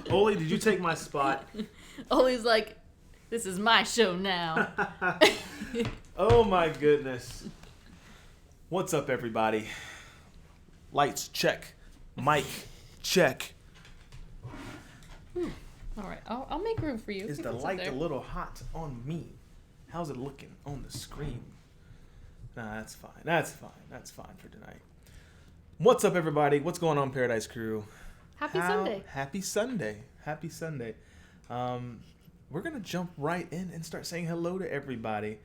Oli, did you take my spot? Oli's like, this is my show now. Oh my goodness. What's up, everybody? Lights check. Mic check. All right, I'll make room for you. Is the light a little hot on me? How's it looking on the screen? Nah, that's fine. That's fine for tonight. What's up, everybody? What's going on, Paradise Crew? Happy Sunday. Happy Sunday. Happy Sunday. We're going to jump right in and start saying hello to everybody.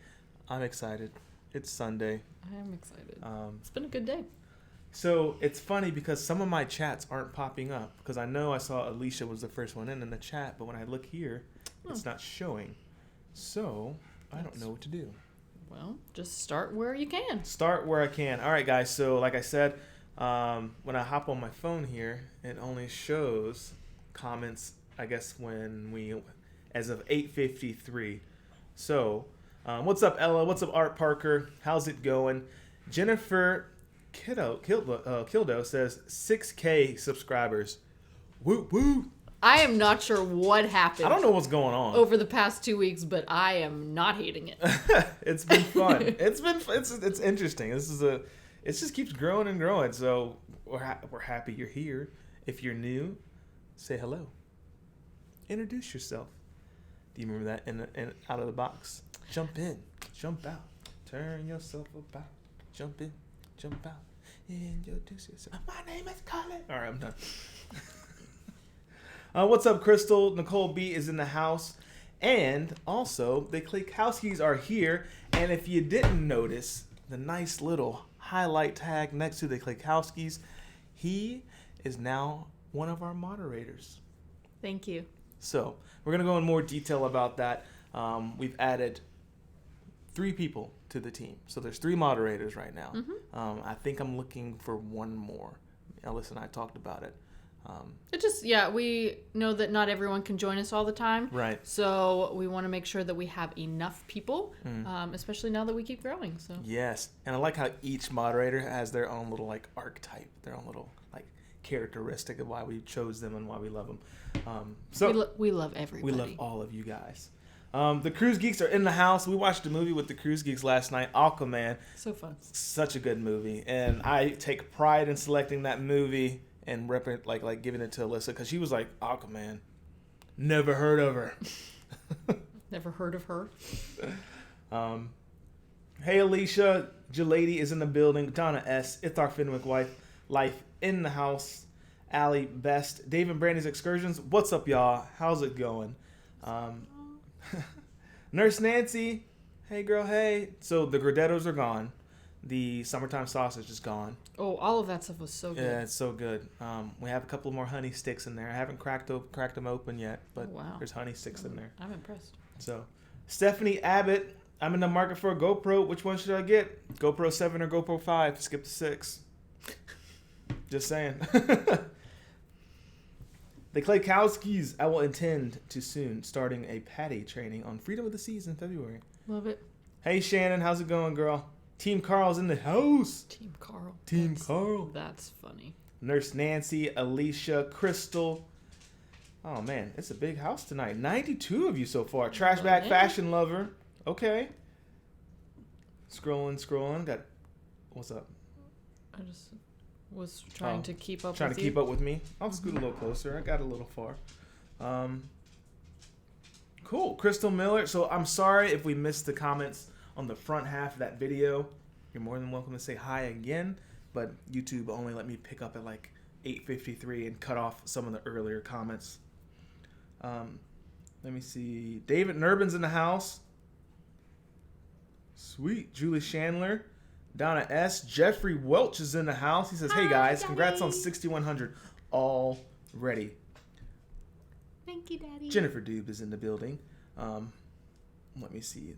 I'm excited. It's Sunday. I am excited. It's been a good day. So it's funny because some of my chats aren't popping up because I know I saw Alicia was the first one in the chat, but when I look here, it's not showing. So I don't know what to do. Well, just start where you can. Start where I can. All right, guys. So like I said, when I hop on my phone here, it only shows comments, I guess, as of 8:53. So what's up, Ella? What's up, Art Parker? How's it going? Jennifer Kildo says 6K subscribers. Woo woo. I am not sure what happened. I don't know what's going on over the past 2 weeks, but I am not hating it. It's been fun. It's interesting. It just keeps growing and growing. So we're happy you're here. If you're new, say hello. Introduce yourself. Do you remember that in out of the box? Jump in, jump out, turn yourself about, jump in. Jump out, introduce yourself. My name is Colin. All right, I'm done. What's up, Crystal? Nicole B is in the house. And also, the Klekowskis are here. And if you didn't notice, the nice little highlight tag next to the Klekowskis, he is now one of our moderators. Thank you. So, we're going to go in more detail about that. We've added 3 people to the team. So there's 3 moderators right now. Mm-hmm. I think I'm looking for one more. Alyssa and I talked about it. We know that not everyone can join us all the time. Right. So we want to make sure that we have enough people, especially now that we keep growing. So yes. And I like how each moderator has their own little archetype, their own little characteristic of why we chose them and why we love them. We love everybody. We love all of you guys. The Cruise Geeks are in the house. We watched a movie with the Cruise Geeks last night, Aquaman. So fun. Such a good movie. And I take pride in selecting that movie and giving it to Alyssa because she was like, Aquaman. Never heard of her. Never heard of her. Hey, Alicia. Jalady is in the building. Donna S. Ithar Fenwick Life in the house. Allie Best. Dave and Brandy's Excursions. What's up, y'all? How's it going? Nurse Nancy, hey girl, hey. So the Gordettos are gone. The summertime sausage is gone. Oh, all of that stuff was so good. Yeah, it's so good. We have a couple more honey sticks in there. I haven't cracked them open yet, but there's honey sticks in there. I'm impressed. So, Stephanie Abbott, I'm in the market for a GoPro. Which one should I get? GoPro 7 or GoPro 5? Skip the 6. Just saying. The Klekowskis, I will intend to soon starting a patty training on Freedom of the Seas in February. Love it. Hey, Shannon, how's it going, girl? Team Carl's in the house. Team Carl. Carl. That's funny. Nurse Nancy, Alicia, Crystal. Oh, man, it's a big house tonight. 92 of you so far. Trashback Fashion Lover. Okay. Scrolling. Got, what's up? I just was trying to keep up trying to keep up with me. I'll scoot a little closer. I got a little far. Cool. Crystal Miller. So I'm sorry if we missed the comments on the front half of that video. You're more than welcome to say hi again, but YouTube only let me pick up at 8:53 and cut off some of the earlier comments. Let me see. David Nurbin's in the house. Sweet. Julie Chandler. Donna S. Jeffrey Welch is in the house. He says, hey guys, congrats on 6,100 already. Thank you, Daddy. Jennifer Dube is in the building. Let me see.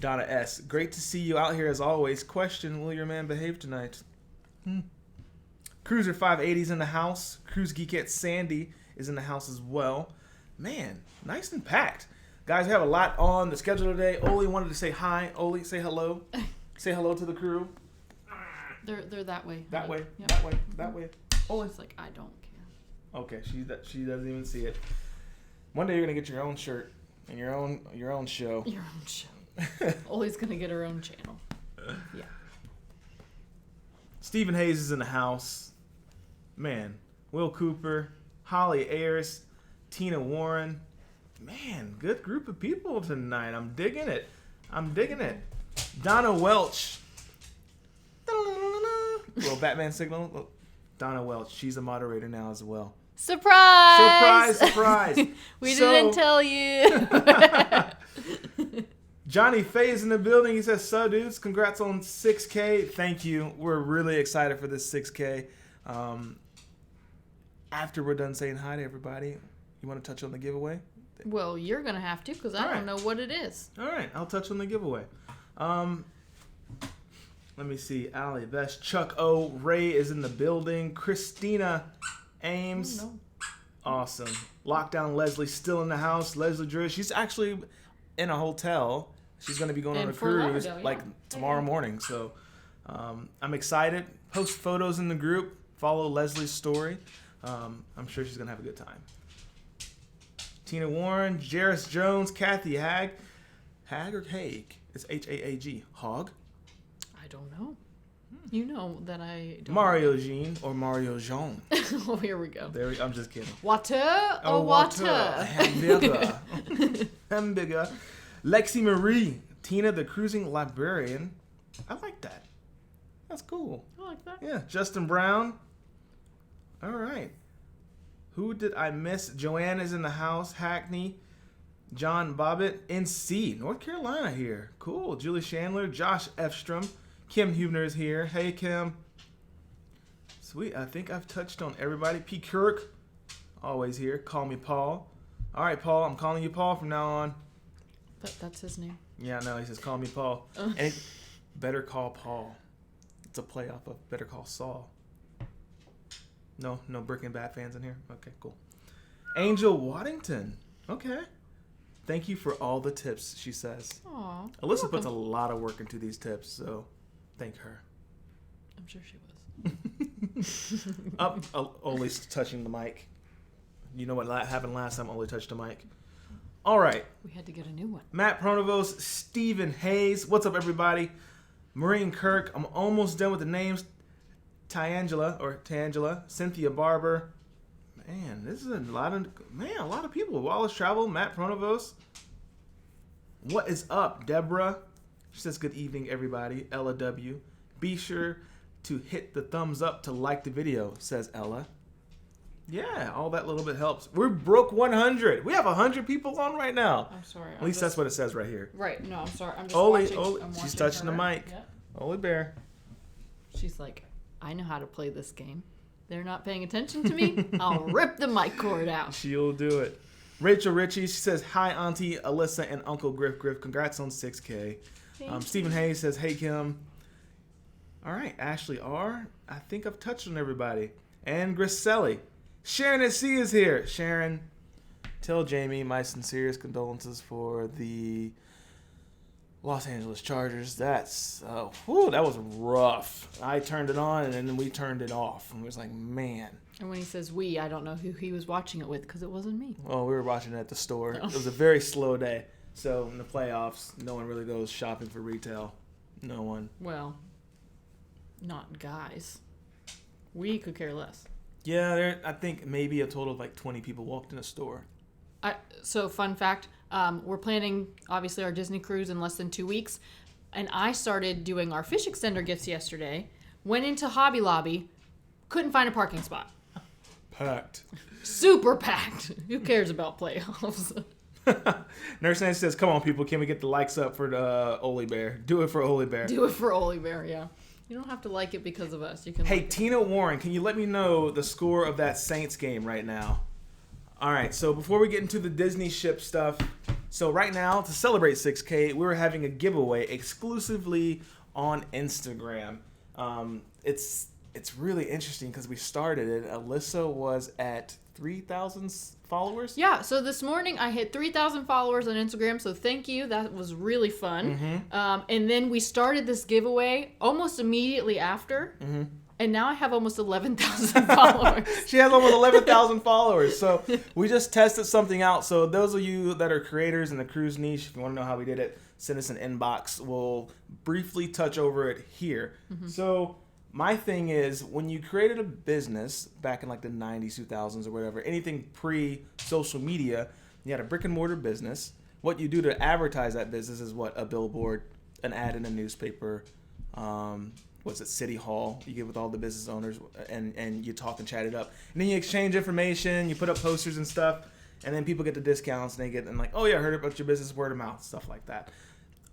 Donna S. Great to see you out here as always. Question, will your man behave tonight? Cruiser 580's in the house. Cruise Geekette Sandy is in the house as well. Man, nice and packed. Guys, we have a lot on the schedule today. Oli wanted to say hi. Oli, say hello. Say hello to the crew. They're that way. That way. Yep. That way. That way. It's like, I don't care. Okay, she doesn't even see it. One day you're gonna get your own shirt and your own show. Your own show. Always gonna get her own channel. Yeah. Stephen Hayes is in the house. Man, Will Cooper, Holly Ayers, Tina Warren. Man, good group of people tonight. I'm digging it. Donna Welch. Little Batman signal. Donna Welch. She's a moderator now as well. Surprise! We didn't tell you. Johnny Faye is in the building. He says, "So, dudes, congrats on 6K. Thank you. We're really excited for this 6K. After we're done saying hi to everybody, you want to touch on the giveaway?" Well, you're going to have to because I don't know what it is. All right. I'll touch on the giveaway. Let me see. Allie, Vesh, Chuck O. Ray is in the building. Christina Ames. Oh, no. Awesome. Lockdown Leslie still in the house. Leslie Drew. She's actually in a hotel. She's going to be going on a cruise tomorrow morning. So I'm excited. Post photos in the group. Follow Leslie's story. I'm sure she's going to have a good time. Tina Warren, Jairus Jones, Kathy Hag. Hag or Haig? It's Haag. Hog? I don't know. You know that I don't Mario Jean or Mario Jean. Oh, here we go. I'm just kidding. Water or water? Hamburger. Hamburger. Lexi Marie. Tina the Cruising Librarian. I like that. That's cool. I like that. Yeah. Justin Brown. All right. Who did I miss? Joanne is in the house. Hackney. John Bobbitt. NC. North Carolina here. Cool. Julie Chandler. Josh Efstrom. Kim Hubner is here. Hey, Kim. Sweet. I think I've touched on everybody. P. Kirk. Always here. Call me Paul. All right, Paul. I'm calling you Paul from now on. That's his name. Yeah, no. He says, call me Paul. And Better Call Paul. It's a play off of Better Call Saul. No Breaking Bad fans in here? Okay, cool. Angel Waddington. Okay. Thank you for all the tips, she says. Aw. Alyssa puts a lot of work into these tips, so thank her. I'm sure she was. Oli's touching the mic. You know what happened last time Oli touched the mic? All right. We had to get a new one. Matt Pronovos, Stephen Hayes. What's up, everybody? Maureen Kirk. I'm almost done with the names. Tangela, Cynthia Barber. Man, this is a lot of people. Wallace Travel, Matt Pronovos. What is up, Deborah? She says, good evening, everybody. Ella W. Be sure to hit the thumbs up to like the video, says Ella. Yeah, all that little bit helps. We broke 100. We have 100 people on right now. I'm sorry. At least that's what it says right here. Right. No, I'm sorry. I'm just watching. I'm she's touching the mic. Yep. Oli Bear. She's like, I know how to play this game. They're not paying attention to me. I'll rip the mic cord out. She'll do it. Rachel Ritchie, she says, hi, Auntie Alyssa and Uncle Griff. Congrats on 6K. Stephen Hayes says, hey, Kim. All right, Ashley R. I think I've touched on everybody. And Griselli. Sharon at Sea is here. Sharon, tell Jamie my sincerest condolences for the Los Angeles Chargers. That was rough. I turned it on and then we turned it off. And it was like, man. And when he says we, I don't know who he was watching it with because it wasn't me. Well, we were watching it at the store. It was a very slow day. So in the playoffs, no one really goes shopping for retail. No one. Well, not guys. We could care less. Yeah, I think maybe a total of like 20 people walked in a store. So fun fact, we're planning, obviously, our Disney cruise in less than 2 weeks. And I started doing our fish extender gifts yesterday. Went into Hobby Lobby. Couldn't find a parking spot. Packed. Super packed. Who cares about playoffs? Nurse Nancy says, come on, people. Can we get the likes up for the Oli Bear? Do it for Oli Bear. Do it for Oli Bear, yeah. You don't have to like it because of us. You can. Hey, Tina Warren, can you let me know the score of that Saints game right now? All right, so before we get into the Disney ship stuff, so right now, to celebrate 6K, we're having a giveaway exclusively on Instagram. It's really interesting because we started it. Alyssa was at 3,000 followers. Yeah, so this morning I hit 3,000 followers on Instagram, so thank you. That was really fun. Mm-hmm. And then we started this giveaway almost immediately after. Mm-hmm. And now I have almost 11,000 followers. She has almost 11,000 followers. So we just tested something out. So those of you that are creators in the cruise niche, if you want to know how we did it, send us an inbox. We'll briefly touch over it here. So my thing is, when you created a business back in like the 90s, 2000s or whatever, anything pre-social media, you had a brick and mortar business. What you do to advertise that business is what? A billboard, an ad in a newspaper, City Hall. You get with all the business owners and you talk and chat it up. And then you exchange information, you put up posters and stuff, and then people get the discounts and they get, and like, oh yeah, I heard about your business, word of mouth, stuff like that.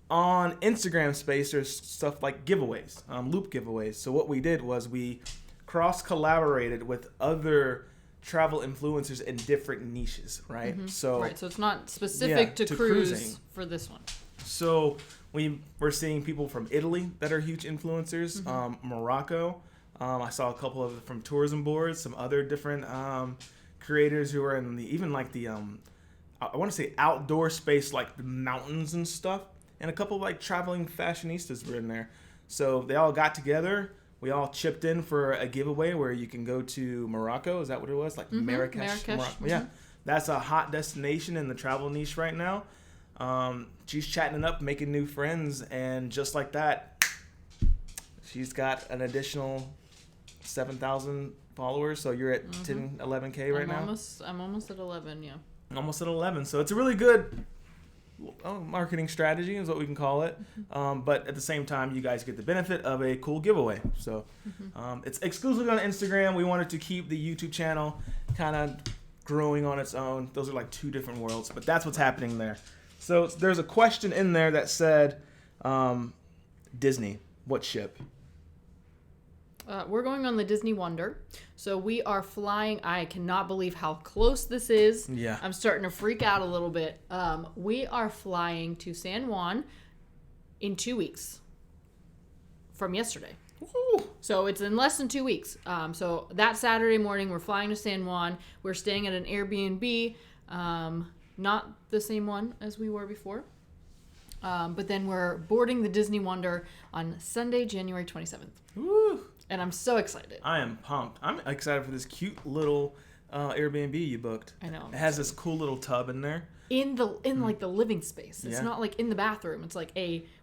On Instagram space, there's stuff like giveaways, loop giveaways. So what we did was we cross-collaborated with other travel influencers in different niches, right? So it's not specific to cruising cruising for this one. So we're seeing people from Italy that are huge influencers, Morocco. I saw a couple of from tourism boards, some other different creators who are in I want to say outdoor space, like the mountains and stuff. And a couple of like traveling fashionistas were in there. So they all got together. We all chipped in for a giveaway where you can go to Morocco. Is that what it was? Like Marrakesh. Morocco. Yeah. That's a hot destination in the travel niche right now. She's chatting it up, making new friends. And just like that, she's got an additional 7,000 followers. So you're at 10, 11K right now? I'm almost at 11, yeah. Almost at 11. So it's a really good marketing strategy is what we can call it. But at the same time, you guys get the benefit of a cool giveaway. So it's exclusively on Instagram. We wanted to keep the YouTube channel kind of growing on its own. Those are like two different worlds, but that's what's happening there. So there's a question in there that said, Disney, what ship? We're going on the Disney Wonder. So we are flying. I cannot believe how close this is. Yeah. I'm starting to freak out a little bit. We are flying to San Juan in 2 weeks from yesterday. Woo. So it's in less than 2 weeks. So that Saturday morning, we're flying to San Juan. We're staying at an Airbnb, not the same one as we were before. But then we're boarding the Disney Wonder on Sunday, January 27th. Woo. And I'm so excited. I am pumped. I'm excited for this cute little Airbnb you booked. I know. It has this cool little tub in there. In like the living space. It's not like in the bathroom. It's like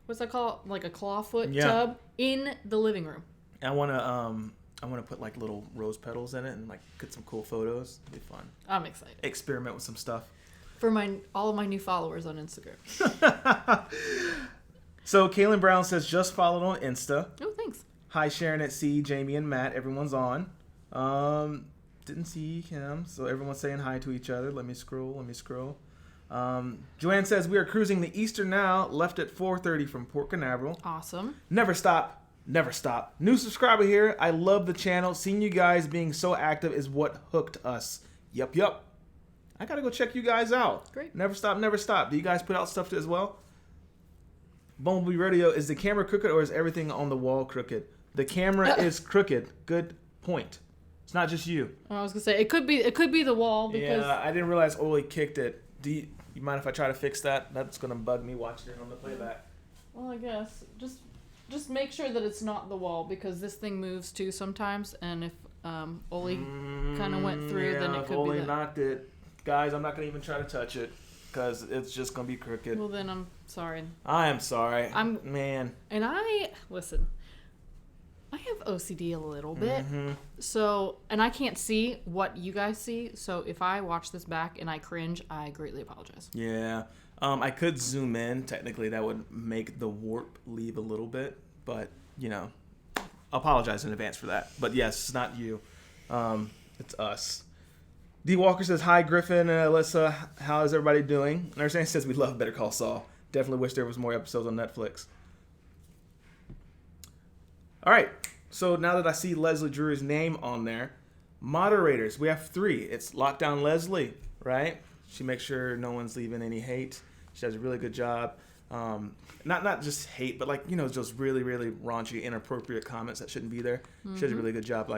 what's that called? Like a clawfoot tub in the living room. I wanna put like little rose petals in it and like get some cool photos. It'll be fun. I'm excited. Experiment with some stuff. For all of my new followers on Instagram. So Kaylin Brown says, just followed on Insta. Oh, thanks. Hi, Sharon at C, Jamie and Matt. Everyone's on. Didn't see him, so everyone's saying hi to each other. Let me scroll. Joanne says, we are cruising the Eastern now, left at 4:30 from Port Canaveral. Awesome. Never stop. New subscriber here. I love the channel. Seeing you guys being so active is what hooked us. Yup. I gotta go check you guys out. Great. Never stop. Do you guys put out stuff as well? Bumblebee Radio, is the camera crooked or is everything on the wall crooked? The camera is crooked. Good point. It's not just you. I was gonna say it could be the wall because I didn't realize Oli kicked it. Do you mind if I try to fix that? That's gonna bug me watching it on the playback. Well, I guess just make sure that it's not the wall because this thing moves too sometimes, and if Oli kind of went through, then it could Oli be that. knocked it. Guys, I'm not gonna even try to touch it because it's just gonna be crooked. Well, then I'm sorry. I am sorry. And listen. I have OCD a little bit, so, and I can't see what you guys see, so if I watch this back and I cringe, I greatly apologize. Yeah, I could zoom in. Technically, that would make the warp leave a little bit, but, apologize in advance for that. But yes, it's not you. It's us. D. Walker says, hi, Griffin and Alyssa. How is everybody doing? Understand says, we love Better Call Saul. Definitely wish there was more episodes on Netflix. All right, so now that I see Leslie Drury's name on there, moderators, we have 3. It's Lockdown Leslie, right? She makes sure no one's leaving any hate. She does a really good job. Not just hate, but just really, really raunchy, inappropriate comments that shouldn't be there. She does a really good job,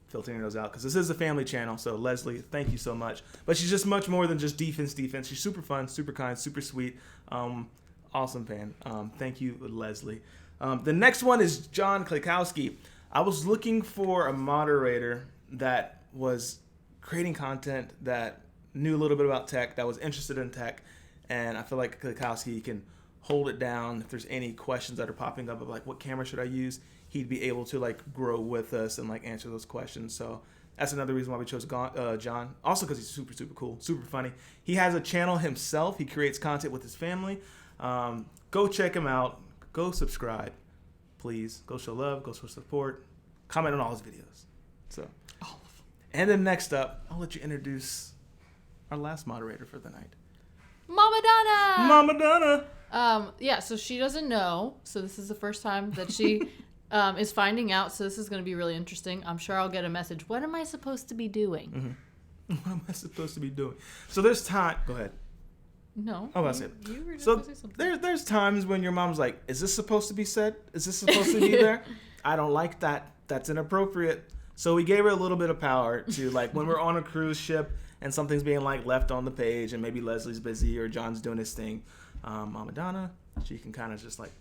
filtering those out. Because this is a family channel, so Leslie, thank you so much. But she's just much more than just defense. She's super fun, super kind, super sweet. Awesome fan. Thank you, Leslie. The next one is John Klikowski. I was looking for a moderator that was creating content that knew a little bit about tech, that was interested in tech, and I feel like Klikowski can hold it down. If there's any questions that are popping up of like, what camera should I use, he'd be able to like grow with us and like answer those questions. So that's another reason why we chose John. Also because he's super, super cool, super funny. He has a channel himself. He creates content with his family. Go check him out. Go subscribe. Please. Go show love. Go show support. Comment on all his videos. So, and then next up, I'll let you introduce our last moderator for the night. Mama Donna! Mama Donna! Yeah, so she doesn't know. So this is the first time that she is finding out. So this is going to be really interesting. I'm sure I'll get a message. What am I supposed to be doing? Mm-hmm. What am I supposed to be doing? So there's time. Go ahead. No. Oh, that's it. You were just So going to say something. there's times when your mom's like, is this supposed to be said? Is this supposed to be there? I don't like that. That's inappropriate. So we gave her a little bit of power to like when we're on a cruise ship and something's being like left on the page and maybe Leslie's busy or John's doing his thing. Mama Donna, she can kind of just like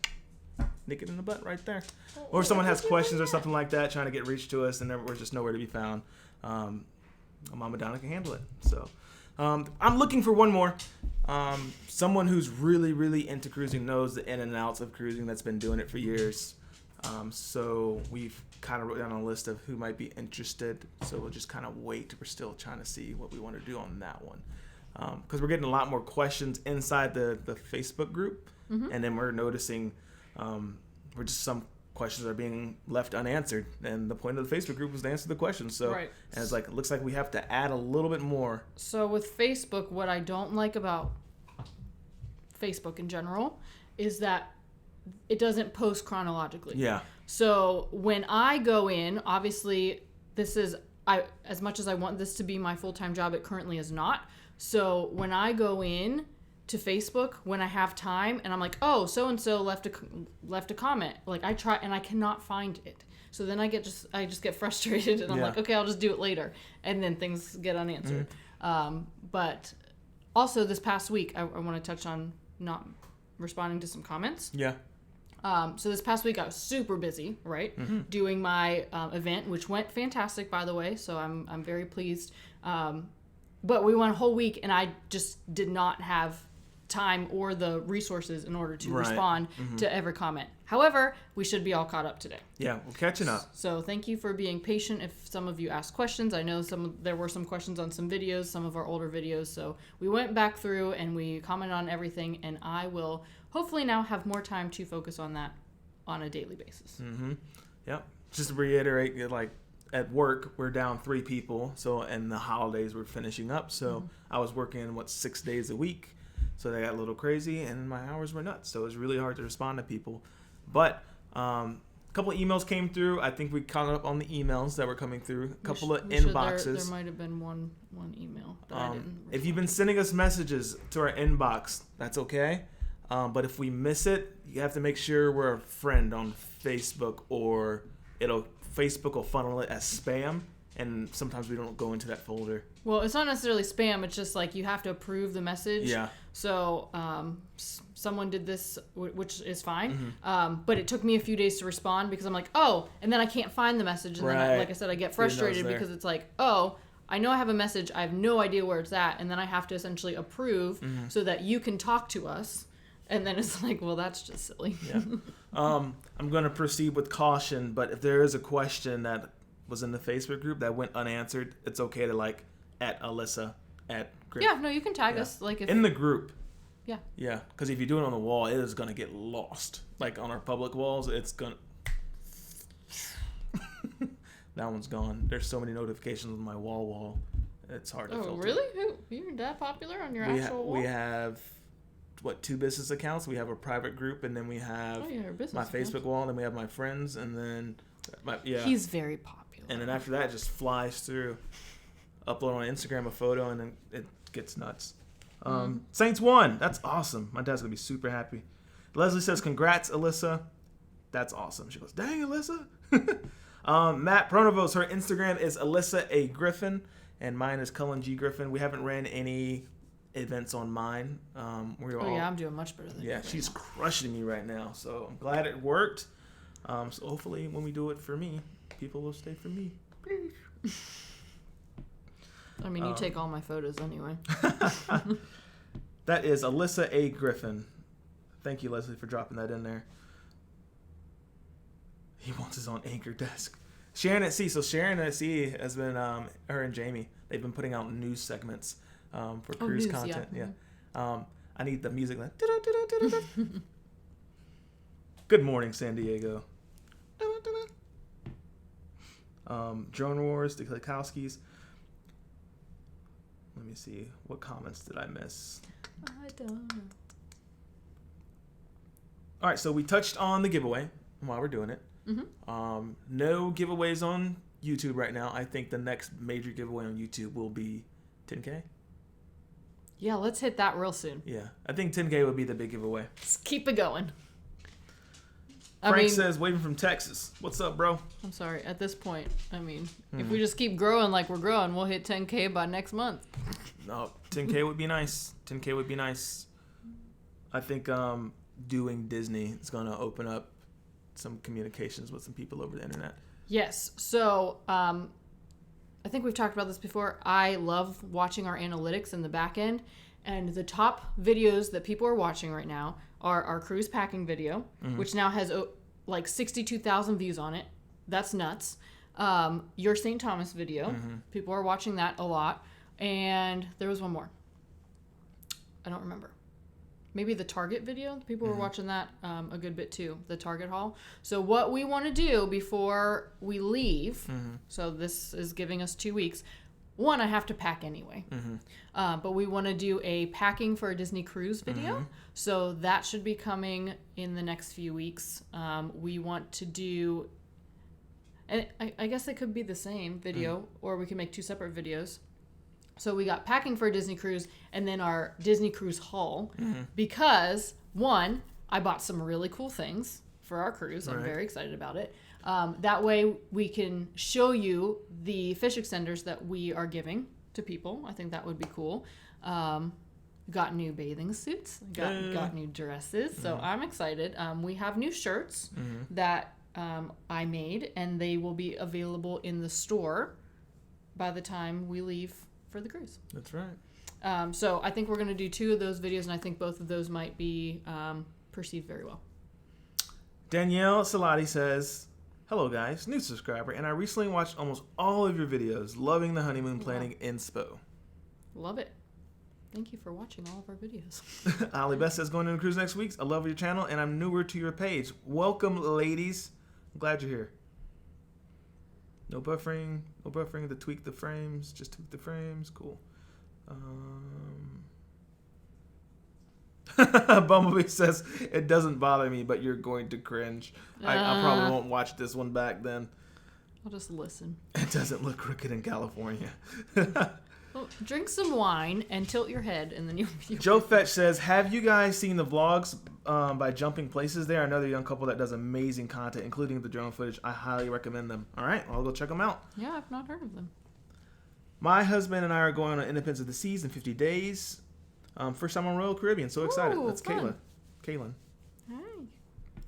nick it in the butt right there. Or if someone has questions or something like that, trying to get reached to us and we're just nowhere to be found. Mama Donna can handle it. So I'm looking for one more. Someone who's really, really into cruising, knows the in and outs of cruising, that's been doing it for years. So we've kind of wrote down a list of who might be interested. So we'll just kind of wait. We're still trying to see what we want to do on that one. Because we're getting a lot more questions inside the Facebook group. Mm-hmm. And then we're noticing some questions are being left unanswered. And the point of the Facebook group was to answer the questions. So right. And it's like, it looks like we have to add a little bit more. So with Facebook, what I don't like about Facebook in general is that it doesn't post chronologically. Yeah. So when I go in, obviously as much as I want this to be my full-time job, it currently is not. So when I go in to Facebook, when I have time and I'm like, oh, so-and-so left a comment, like I try and I cannot find it. So then I just get frustrated and I'm like, okay, I'll just do it later. And then things get unanswered. Mm-hmm. But also this past week, I want to touch on not responding to some comments. Yeah. So this past week I was super busy, right? Mm-hmm. Doing my event, which went fantastic, by the way. So I'm very pleased. But we went a whole week and I just did not have time or the resources in order to respond to every comment. However, we should be all caught up today. Yeah, we're catching up. So thank you for being patient. If some of you asked questions, I know there were some questions on some videos, some of our older videos. So we went back through and we commented on everything, and I will hopefully now have more time to focus on that on a daily basis. Mm-hmm. Yep. Just to reiterate, like at work, we're down 3 people. So, and the holidays we're finishing up. So I was working, 6 days a week. So they got a little crazy and my hours were nuts. So it was really hard to respond to people. But a couple of emails came through. I think we caught up on the emails that were coming through. A couple of inboxes. There might have been one email that I didn't respond. If you've been sending us messages to our inbox, that's okay. But if we miss it, you have to make sure we're a friend on Facebook, or Facebook will funnel it as spam, and sometimes we don't go into that folder. Well, it's not necessarily spam. It's just like you have to approve the message. Yeah. So someone did this, which is fine. Mm-hmm. But it took me a few days to respond because I'm like, oh, and then I can't find the message. And then, like I said, I get frustrated because it's like, oh, I know I have a message. I have no idea where it's at. And then I have to essentially approve so that you can talk to us. And then it's like, well, that's just silly. Yeah. I'm going to proceed with caution, but if there is a question that was in the Facebook group that went unanswered, it's okay to at Alyssa, at Griff. Yeah, no, you can tag us. In the group. Yeah. Yeah, because if you do it on the wall, it is going to get lost. Like on our public walls, it's going to... That one's gone. There's so many notifications on my wall. It's hard to filter. Oh, really? You're that popular on your actual wall? We have... 2 business accounts. We have a private group, and then we have my Facebook wall, and then we have my friends, and then he's very popular. And then after that, it just flies through. Upload on Instagram a photo, and then it gets nuts. Saints won. That's awesome. My dad's gonna be super happy. Leslie says, "Congrats, Alyssa." That's awesome. She goes, "Dang, Alyssa." Matt Pronovost, her Instagram is Alyssa A Griffin, and mine is Cullen G Griffin. We haven't ran any events on mine. I'm doing much better than you. Yeah, she's crushing me right now, so I'm glad it worked. So hopefully when we do it for me, people will stay for me. I mean, you take all my photos anyway. That is Alyssa A. Griffin. Thank you, Leslie, for dropping that in there. He wants his own anchor desk. Sharon at Sea. So Sharon at Sea has been, her and Jamie, they've been putting out news segments for cruise content. Yeah. I need the music. Like, good morning, San Diego. Drone Wars, the Klikowskis. Let me see. What comments did I miss? I don't know. All right, so we touched on the giveaway while we're doing it. Mm-hmm. No giveaways on YouTube right now. I think the next major giveaway on YouTube will be 10K. Yeah, let's hit that real soon. Yeah, I think 10K would be the big giveaway. Let's keep it going. Frank says, waving from Texas. What's up, bro? I'm sorry. At this point, if we just keep growing like we're growing, we'll hit 10K by next month. No, 10K would be nice. 10K would be nice. I think doing Disney is going to open up some communications with some people over the internet. Yes. So I think we've talked about this before. I love watching our analytics in the back end. And the top videos that people are watching right now are our cruise packing video, which now has like 62,000 views on it. That's nuts. Your St. Thomas video. People are watching that a lot. And there was one more. I don't remember. Maybe the Target video. People were watching that a good bit too, the Target haul. So what we want to do before we leave, so this is giving us 2 weeks. One, I have to pack anyway. But we want to do a packing for a Disney cruise video. So that should be coming in the next few weeks. We want to do, and I guess it could be the same video, or we can make 2 separate videos. So we got packing for a Disney cruise and then our Disney cruise haul. Because, one, I bought some really cool things for our cruise. I'm very excited about it. That way we can show you the fish extenders that we are giving to people. I think that would be cool. Got new bathing suits. Got new dresses. So I'm excited. We have new shirts that I made, and they will be available in the store by the time we leave for the cruise. That's right. So I think we're going to do 2 of those videos, and I think both of those might be perceived very well. Danielle Salati says, hello guys, new subscriber, and I recently watched almost all of your videos. Loving the honeymoon planning inspo. Love it. Thank you for watching all of our videos. Ali Beth says, going on a cruise next week. I love your channel, and I'm newer to your page. Welcome, ladies. I'm glad you're here. No buffering to tweak the frames. Just tweak the frames. Cool. Bumblebee says, it doesn't bother me, but you're going to cringe. I probably won't watch this one back then. I'll just listen. It doesn't look crooked in California. Well, drink some wine and tilt your head, and then you'll be... Joe Fetch says, have you guys seen the vlogs by Jumping Places there? Another young couple that does amazing content, including the drone footage. I highly recommend them. All right, I'll go check them out. Yeah, I've not heard of them. My husband and I are going on Independence of the Seas in 50 days. First time on Royal Caribbean. So excited. That's fun. Kaylin. Hi.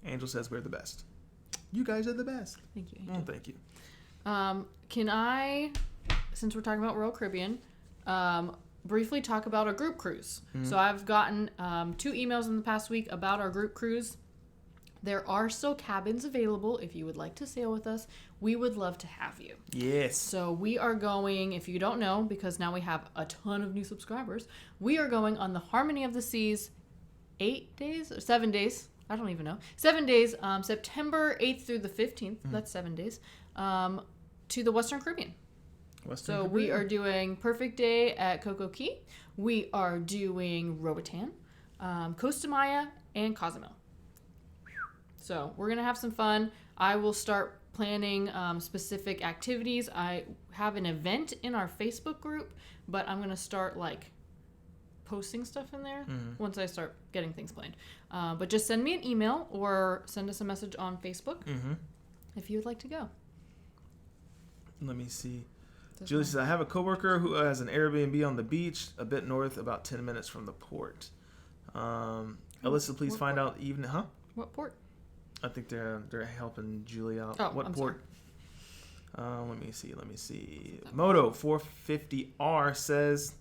Angel says we're the best. You guys are the best. Thank you, Angel. Oh, thank you. Can I, since we're talking about Royal Caribbean, briefly talk about our group cruise? So I've gotten 2 emails in the past week about our group cruise. There are still cabins available if you would like to sail with us. We would love to have you. Yes. So we are going, if you don't know, because now we have a ton of new subscribers, we are going on the Harmony of the Seas 8 days or 7 days. I don't even know. 7 days, September 8th through the 15th. That's 7 days. To the Western Caribbean. We are doing Perfect Day at Coco Key. We are doing Roatan, Costa Maya, and Cozumel. So we're going to have some fun. I will start planning specific activities. I have an event in our Facebook group, but I'm going to start posting stuff in there once I start getting things planned. But just send me an email or send us a message on Facebook if you would like to go. Let me see. Julie says, I have a coworker who has an Airbnb on the beach, a bit north, about 10 minutes from the port. Alyssa, please find out even, What port? I think they're helping Julie out. Oh, What I'm port? Let me see. Moto 450R says,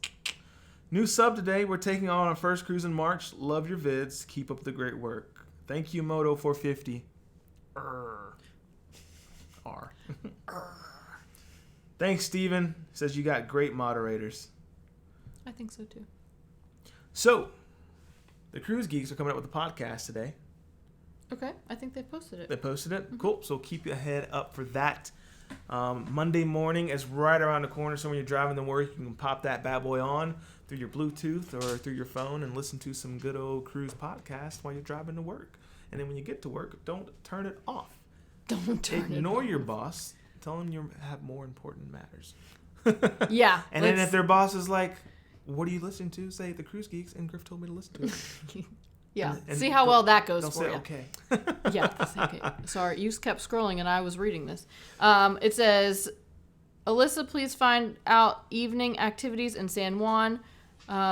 new sub today. We're taking on our first cruise in March. Love your vids. Keep up the great work. Thank you, Moto 450. R. Thanks, Steven. Says you got great moderators. I think so too. So, the Cruise Geeks are coming up with a podcast today. Okay, I think they posted it. They posted it? Mm-hmm. Cool. So keep your head up for that. Monday morning is right around the corner, so when you're driving to work, you can pop that bad boy on through your Bluetooth or through your phone and listen to some good old cruise podcast while you're driving to work. And then when you get to work, don't turn it off. Don't turn it off. Ignore your boss. Tell them you have more important matters. Yeah. And then if their boss is like, what are you listening to? Say, the Cruise Geeks, and Griff told me to listen to it. Yeah. See how well that goes for you. Okay. Yeah. Okay. Sorry, you kept scrolling and I was reading this. It says, Alyssa, please find out evening activities in San Juan.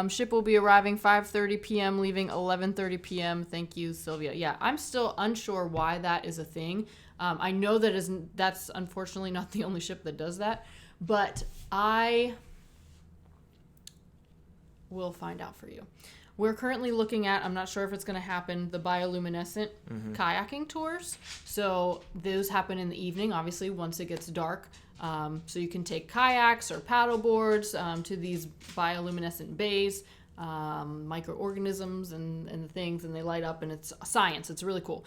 Ship will be arriving 5:30 p.m., leaving 11:30 p.m. Thank you, Sylvia. Yeah, I'm still unsure why that is a thing. I know that's unfortunately not the only ship that does that, but I will find out for you. We're currently looking at, I'm not sure if it's going to happen, the bioluminescent kayaking tours. So those happen in the evening, obviously, once it gets dark. So you can take kayaks or paddle boards to these bioluminescent bays, microorganisms and things, and they light up, and it's science. It's really cool.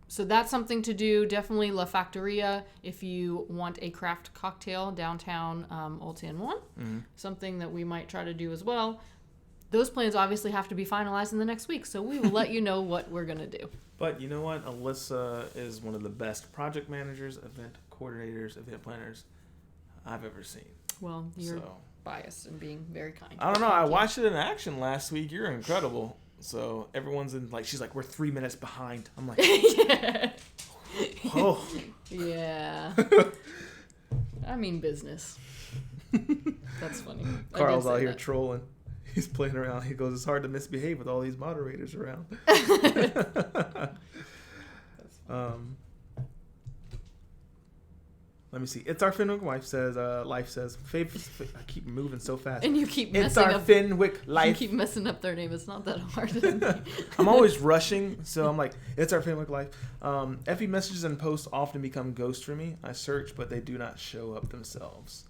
So that's something to do. Definitely La Factoria if you want a craft cocktail downtown Old San Juan. Something that we might try to do as well. Those plans obviously have to be finalized in the next week, so we will let you know what we're going to do. But you know what? Alyssa is one of the best project managers, event coordinators, event planners I've ever seen. Well, you're biased and being very kind. I don't know. I watched it in action last week. You're incredible. So everyone's she's like, we're 3 minutes behind. I'm like, yeah. Oh. Yeah. I mean business. That's funny. Carl's out here trolling. He's playing around. He goes, it's hard to misbehave with all these moderators around. Let me see. It's our Fenwick wife says, life says, I keep moving so fast. And you keep messing up. It's our Fenwick life. You keep messing up their name. It's not that hard. I'm always rushing, so I'm like, it's our Fenwick life. Effie messages and posts often become ghosts for me. I search, but they do not show up themselves.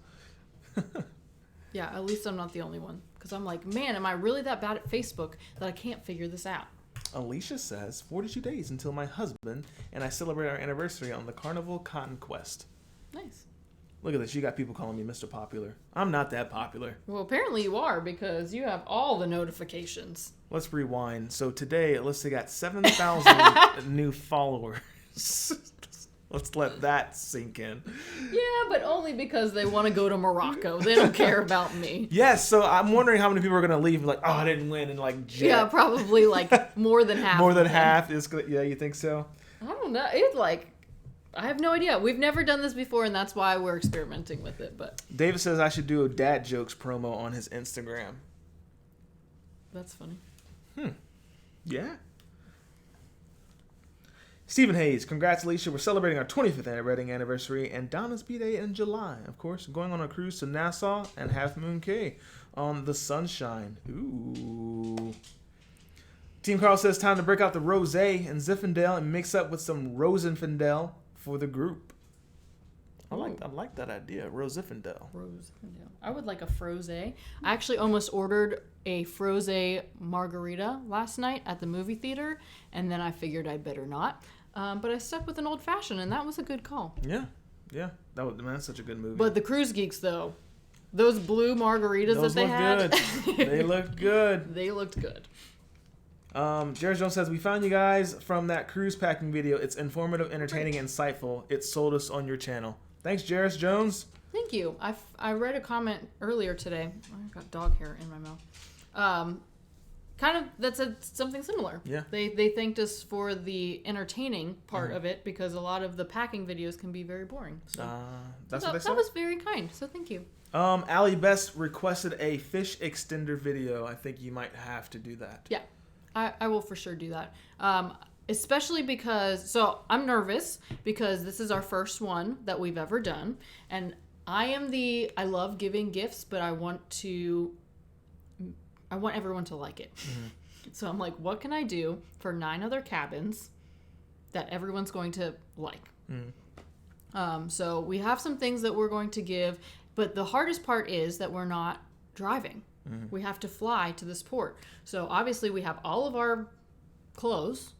Yeah, at least I'm not the only one. Because I'm like, man, am I really that bad at Facebook that I can't figure this out? Alicia says, 42 days until my husband and I celebrate our anniversary on the Carnival Cotton Quest. Nice. Look at this. You got people calling me Mr. Popular. I'm not that popular. Well, apparently you are because you have all the notifications. Let's rewind. So today, Alyssa got 7,000 new followers. Let's let that sink in. Yeah, but only because they want to go to Morocco. They don't care about me. Yes, so I'm wondering how many people are going to leave like, oh, I didn't win, and like jet. Yeah, probably like more than half. More than half is good. Yeah, you think so? I don't know. It's like, I have no idea. We've never done this before, and that's why we're experimenting with it. But David says I should do a dad jokes promo on his Instagram. That's funny. Yeah. Stephen Hayes, congrats, Alicia. We're celebrating our 25th wedding anniversary and Donna's B-Day in July. Of course, going on a cruise to Nassau and Half Moon Cay on the Sunshine. Ooh. Team Carl says time to break out the Rosé and Zinfandel and mix up with some Rosenfandel for the group. I like that idea, Rosenfandel. Rosenfandel. I would like a frosé. I actually almost ordered a frosé margarita last night at the movie theater, and then I figured I'd better not. But I stuck with an old fashioned, and that was a good call. Yeah. That's such a good movie. But the Cruise Geeks, though, those blue margaritas that they had, good. They looked good. They looked good. Jared Jones says, we found you guys from that cruise packing video. It's informative, entertaining, and insightful. It sold us on your channel. Thanks, Jared Jones. Thank you. I read a comment earlier today. I've got dog hair in my mouth. Kind of that said something similar. Yeah. They thanked us for the entertaining part of it because a lot of the packing videos can be very boring. So that's what they said. That was very kind. So thank you. Ali Best requested a fish extender video. I think you might have to do that. Yeah. I will for sure do that. especially because, so I'm nervous because this is our first one that we've ever done. And I love giving gifts, but I want everyone to like it. Mm-hmm. So I'm like, what can I do for 9 other cabins that everyone's going to like? Mm-hmm. So we have some things that we're going to give, but the hardest part is that we're not driving. Mm-hmm. We have to fly to this port. So obviously we have all of our clothes.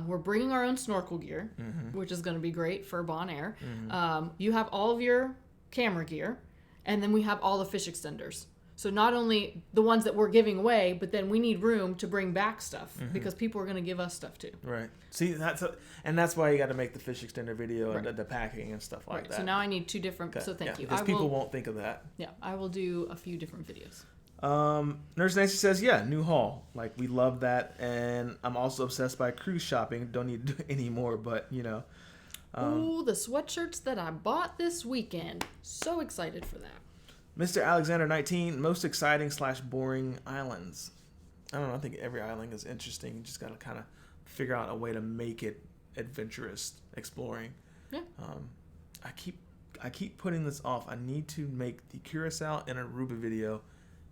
We're bringing our own snorkel gear, mm-hmm. which is going to be great for Bon Air. Mm-hmm. You have all of your camera gear, and then we have all the fish extenders. So not only the ones that we're giving away, but then we need room to bring back stuff mm-hmm. because people are going to give us stuff too. Right. See, that's why you got to make the fish extender video and the packing and stuff like that. So now I need 2 different. Okay. So thank you. Because people won't think of that. Yeah, I will do a few different videos. Nurse Nancy says, yeah, new haul. Like, we love that. And I'm also obsessed by cruise shopping. Don't need to do any more, but, you know. Ooh, the sweatshirts that I bought this weekend. So excited for that. Mr. Alexander 19, most exciting / boring islands. I don't know. I think every island is interesting. You just got to kind of figure out a way to make it adventurous, exploring. Yeah. I keep putting this off. I need to make the Curacao and Aruba video.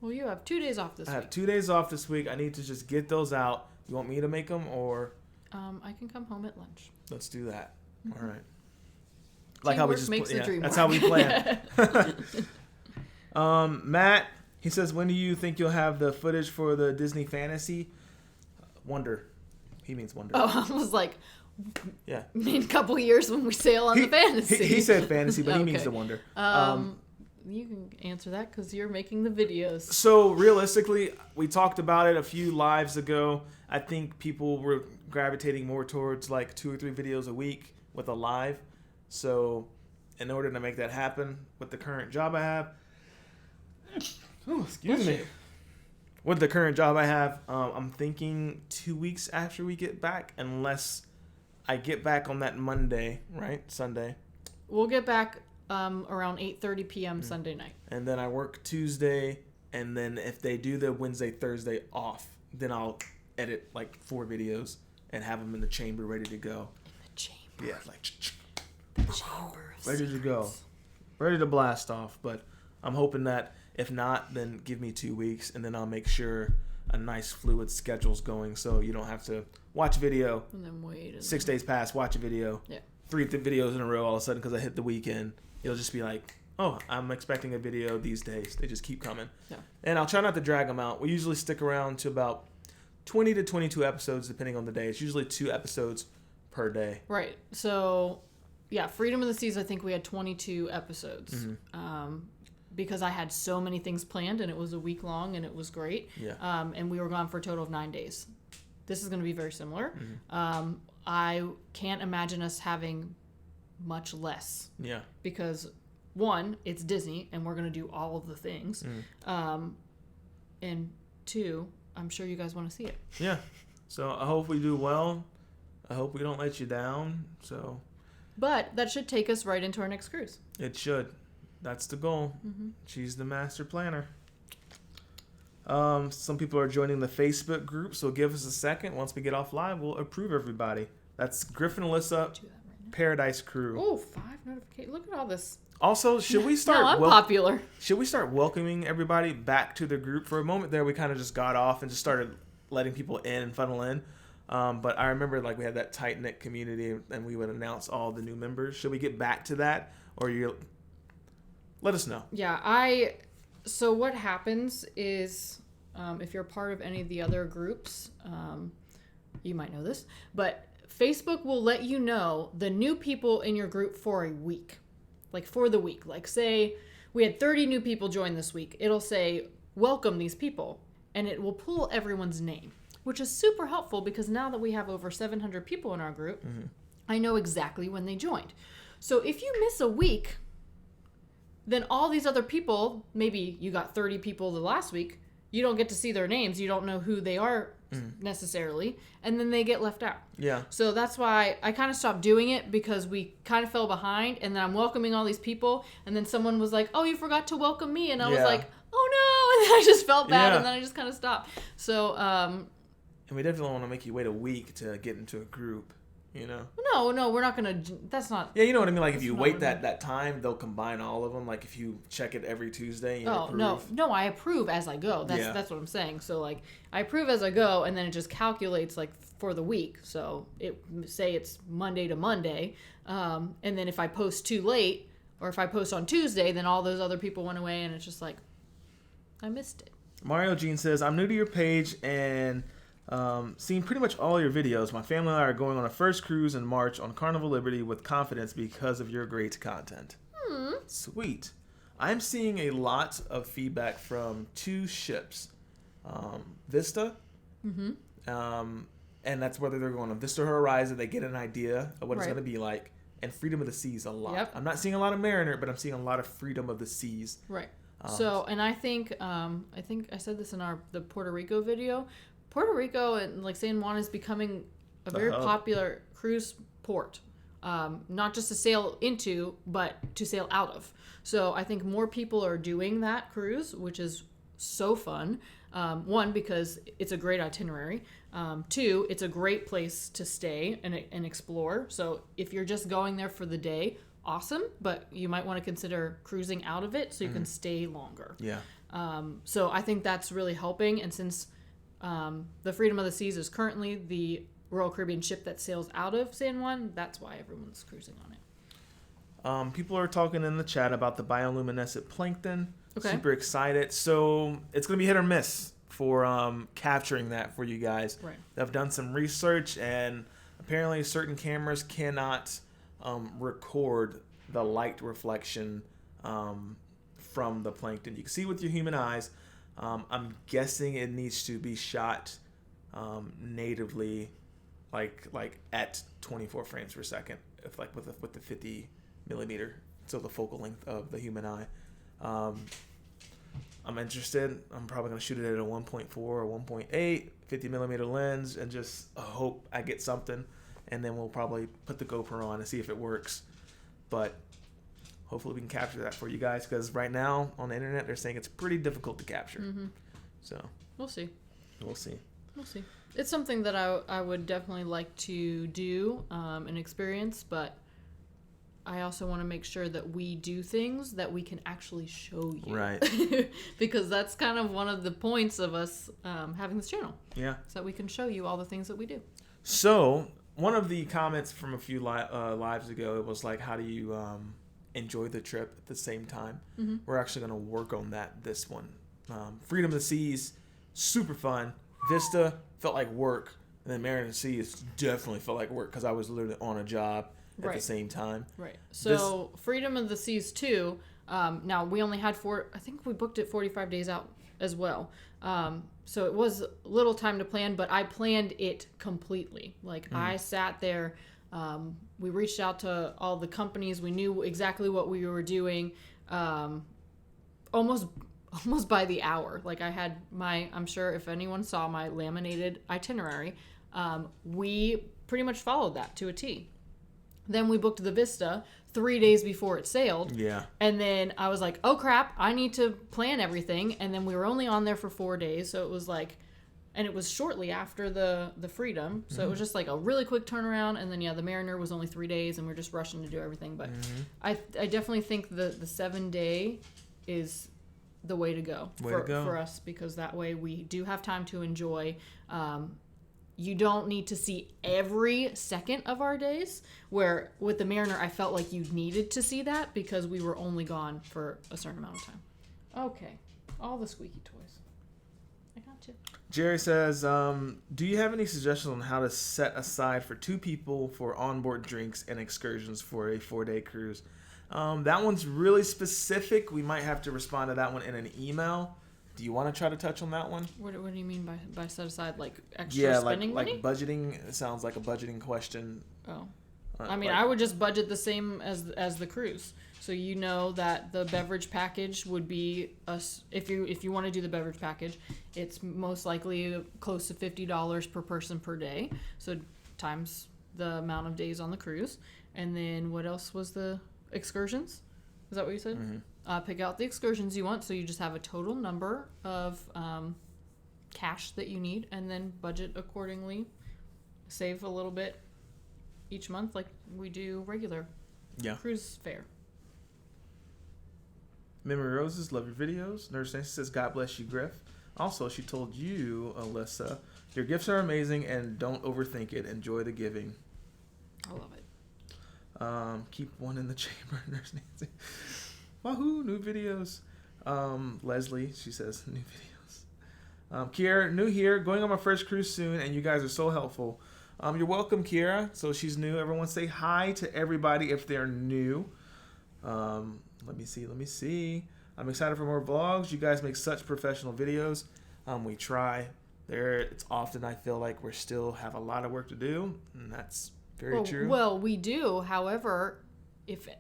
Well, you have 2 days off this week. I have 2 days off this week. I need to just get those out. You want me to make them or? I can come home at lunch. Let's do that. Mm-hmm. All right. Like how we just makes the dream that's work. how we plan. Matt, he says, when do you think you'll have the footage for the Disney Fantasy? Wonder. He means wonder. Oh, I was like, yeah. In a couple years when we sail on the Fantasy. He said fantasy, but he means the wonder. You can answer that because you're making the videos. So realistically, we talked about it a few lives ago. I think people were gravitating more towards like 2 or 3 videos a week with a live. So in order to make that happen with the current job I have, excuse me. With the current job I have, I'm thinking 2 weeks after we get back, unless I get back on that Monday, right? Sunday. We'll get back around 8:30 p.m. Mm-hmm. Sunday night. And then I work Tuesday, and then if they do the Wednesday, Thursday off, then I'll edit like 4 videos and have them in the chamber ready to go. In the chamber. Yeah, like the chamber. Ready to go. Ready to blast off, but I'm hoping that if not, then give me 2 weeks, and then I'll make sure a nice fluid schedule's going so you don't have to watch a video. And then wait. 6 days pass, watch a video. Yeah. 3 videos in a row all of a sudden because I hit the weekend. It'll just be like, oh, I'm expecting a video these days. They just keep coming. Yeah. And I'll try not to drag them out. We usually stick around to about 20 to 22 episodes depending on the day. It's usually 2 episodes per day. Right. So, yeah, Freedom of the Seas, I think we had 22 episodes. Mm-hmm. Because I had so many things planned, and it was a week long, and it was great. Yeah. And we were gone for a total of 9 days. This is going to be very similar. Mm-hmm. I can't imagine us having much less. Yeah. Because, 1, it's Disney, and we're going to do all of the things. Mm. And 2, I'm sure you guys want to see it. Yeah. So I hope we do well. I hope we don't let you down. So. But that should take us right into our next cruise. It should. That's the goal. Mm-hmm. She's the master planner. Some people are joining the Facebook group, so give us a second. Once we get off live, we'll approve everybody. That's Griff and Alyssa, Paradise Crew. Oh, 5 notifications. Look at all this. Also, should we start? No, I'm popular. Should we start welcoming everybody back to the group? For a moment there, we kind of just got off and just started letting people in and funnel in. But I remember like we had that tight-knit community, and we would announce all the new members. Should we get back to that, or let us know. Yeah, so what happens is, if you're part of any of the other groups, you might know this, but Facebook will let you know the new people in your group for a week. Like for the week. Like say we had 30 new people join this week. It'll say, welcome these people. And it will pull everyone's name, which is super helpful because now that we have over 700 people in our group, mm-hmm. I know exactly when they joined. So if you miss a week, then all these other people, maybe you got 30 people the last week, you don't get to see their names. You don't know who they are necessarily. And then they get left out. Yeah. So that's why I kind of stopped doing it because we kind of fell behind. And then I'm welcoming all these people. And then someone was like, oh, you forgot to welcome me. And I was like, oh no. And then I just felt bad. And then I just kind of stopped. So And we definitely want to make you wait a week to get into a group, you know? No, we're not going to... That's not... Yeah, you know what I mean? Like, if you wait that time, they'll combine all of them. Like, if you check it every Tuesday, you approve. No, I approve as I go. That's what I'm saying. So, like, I approve as I go, and then it just calculates, like, for the week. So, say it's Monday to Monday, and then if I post too late, or if I post on Tuesday, then all those other people went away, and it's just like, I missed it. Mario Jean says, I'm new to your page, and... seen pretty much all your videos. My family and I are going on a first cruise in March on Carnival Liberty with confidence because of your great content. Sweet. I'm seeing a lot of feedback from 2 ships. Vista. And that's whether they're going on Vista or Horizon. They get an idea of what it's going to be like. And Freedom of the Seas a lot. Yep. I'm not seeing a lot of Mariner, but I'm seeing a lot of Freedom of the Seas. Right. And I think I said this in the Puerto Rico video. Puerto Rico and like San Juan is becoming a very popular cruise port, not just to sail into, but to sail out of. So I think more people are doing that cruise, which is so fun. 1, because it's a great itinerary. 2, it's a great place to stay and explore. So if you're just going there for the day, awesome, but you might want to consider cruising out of it so you can stay longer. Yeah. So I think that's really helping, and since the Freedom of the Seas is currently the Royal Caribbean ship that sails out of San Juan, that's why everyone's cruising on it. People are talking in the chat about the bioluminescent plankton. Okay. Super excited. So it's going to be hit or miss for capturing that for you guys. Right. I've done some research, and apparently certain cameras cannot record the light reflection from the plankton. You can see with your human eyes. I'm guessing it needs to be shot natively, like at 24 frames per second, if like with the 50 millimeter, so the focal length of the human eye. I'm interested. I'm probably gonna shoot it at a 1.4 or 1.8 50 millimeter lens, and just hope I get something, and then we'll probably put the GoPro on and see if it works. But hopefully we can capture that for you guys, because right now on the internet they're saying it's pretty difficult to capture. So we'll see. We'll see. It's something that I would definitely like to do and experience, but I also want to make sure that we do things that we can actually show you. Right. Because that's kind of one of the points of us having this channel. Yeah. So that we can show you all the things that we do. So one of the comments from a few lives ago, it was like, how do you enjoy the trip at the same time? We're actually going to work on that this one. Freedom of the Seas, super fun. Vista felt like work, and then Mariner of the Seas definitely felt like work because I was literally on a job at the same time. Right. So Freedom of the Seas 2, now we only had I think we booked it 45 days out as well. So it was little time to plan, but I planned it completely. Like I sat there, we reached out to all the companies. We knew exactly what we were doing, almost by the hour. Like I had I'm sure if anyone saw my laminated itinerary, we pretty much followed that to a T. Then we booked the Vista 3 days before it sailed. Yeah. And then I was like, oh crap, I need to plan everything. And then we were only on there for 4 days. So it was like, and it was shortly after the Freedom. So it was just like a really quick turnaround. And then, the Mariner was only 3 days and we're just rushing to do everything. But I definitely think the 7 day is the way to go for us, because that way we do have time to enjoy. You don't need to see every second of our days, where with the Mariner, I felt like you needed to see that because we were only gone for a certain amount of time. Okay. All the squeaky toys. I got you. Jerry says, do you have any suggestions on how to set aside for 2 people for onboard drinks and excursions for a 4-day cruise? That one's really specific. We might have to respond to that one in an email. Do you want to try to touch on that one? What do you mean by set aside? Like extra spending money? Like budgeting. It sounds like a budgeting question. Oh. I would just budget the same as the cruise. So that the beverage package would be if you want to do the beverage package, it's most likely close to $50 per person per day. So times the amount of days on the cruise. And then what else was the excursions? Is that what you said? Pick out the excursions you want, so you just have a total number of cash that you need, and then budget accordingly. Save a little bit each month like we do regular cruise fare. Memory Roses, love your videos. Nurse Nancy says, God bless you, Griff. Also, she told you, Alyssa, your gifts are amazing and don't overthink it. Enjoy the giving. I love it. Keep one in the chamber, Nurse Nancy. Wahoo, new videos. Leslie, she says, new videos. Kiara, new here, going on my first cruise soon, and you guys are so helpful. You're welcome, Kiara. So she's new. Everyone say hi to everybody if they're new. Let me see. I'm excited for more vlogs. You guys make such professional videos. We try. It's often I feel like we still have a lot of work to do, and that's very true. Well, we do. However,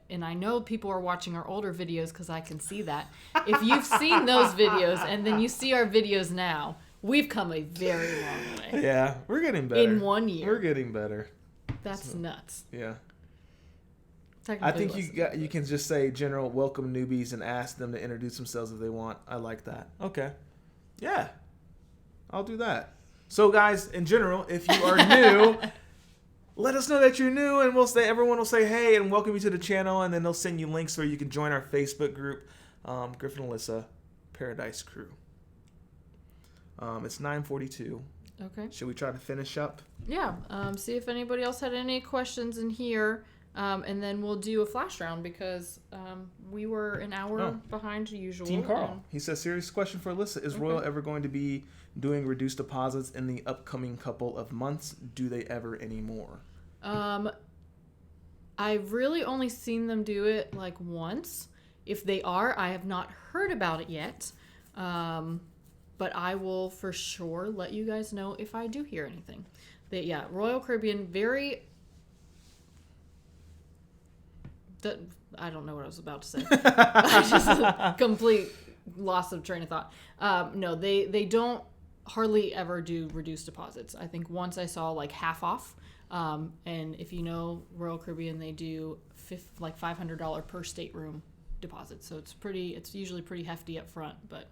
and I know people are watching our older videos because I can see that. If you've seen those videos and then you see our videos now, we've come a very long way. Yeah, we're getting better. In 1 year. We're getting better. That's nuts. Yeah. I think you can just say general welcome newbies and ask them to introduce themselves if they want. I like that. Okay. Yeah. I'll do that. So guys, in general, if you are new, let us know that you're new, and everyone will say hey and welcome you to the channel, and then they'll send you links where you can join our Facebook group, Griff and Alyssa Paradise Crew. It's 9:42. Okay. Should we try to finish up? Yeah. See if anybody else had any questions in here. And then we'll do a flash round because we were an hour behind usual. Team Carl. He says, serious question for Alyssa. Is Royal ever going to be doing reduced deposits in the upcoming couple of months? Do they ever anymore? I've really only seen them do it like once. If they are, I have not heard about it yet. But I will for sure let you guys know if I do hear anything. Royal Caribbean, very... I don't know what I was about to say. Just complete loss of train of thought. No, they don't hardly ever do reduced deposits. I think once I saw like half off. And if you know Royal Caribbean, they do like $500 per stateroom deposit. So it's usually pretty hefty up front. But